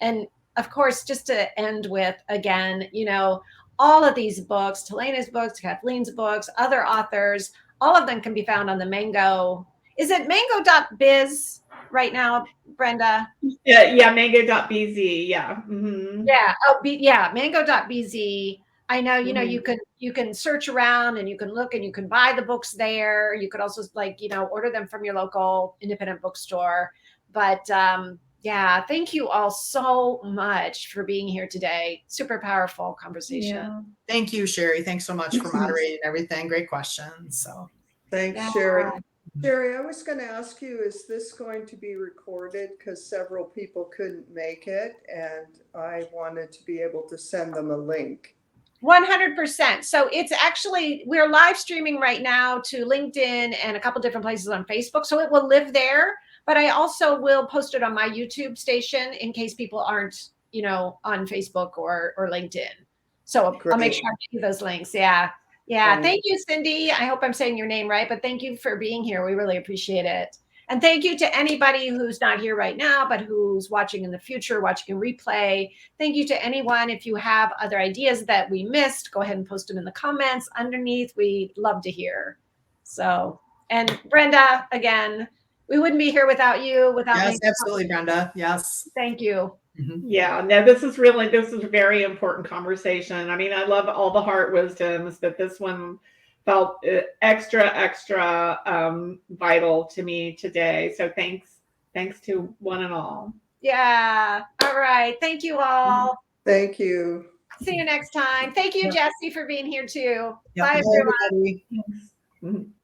And of course, just to end with, again, all of these books, Telaina's books, Kathleen's books, other authors, all of them can be found on the Mango. Is it mango.biz right now, Brenda? Yeah, mango.bz. Yeah. Mm-hmm. Yeah. Mango.bz. I know, you can search around and you can look and you can buy the books there. You could also order them from your local independent bookstore. But thank you all so much for being here today. Super powerful conversation. Yeah. Thank you, Sherry. Thanks so much for moderating everything. Great questions. So thanks, Sherry. Sherry, I was going to ask you, is this going to be recorded? Because several people couldn't make it, and I wanted to be able to send them a link. 100%. So it's actually, we're live streaming right now to LinkedIn and a couple different places on Facebook. So it will live there, but I also will post it on my YouTube station in case people aren't, on Facebook or LinkedIn. So I'll make sure I give you those links. Yeah. Thank you, Cindy. I hope I'm saying your name right, but thank you for being here. We really appreciate it. And thank you to anybody who's not here right now, but who's watching in the future, watching in replay. Thank you to anyone. If you have other ideas that we missed, go ahead and post them in the comments underneath. We'd love to hear. So, and Brenda, again, we wouldn't be here without you. Yes, absolutely, Brenda. Yes. Thank you. Mm-hmm. Yeah, no, this is a very important conversation. I mean, I love all the heart wisdoms, but this one felt extra vital to me today. So thanks to one and all. Yeah. All right. Thank you all. Thank you. See you next time. Thank you, Jesse, for being here too. Bye, everyone. everybody.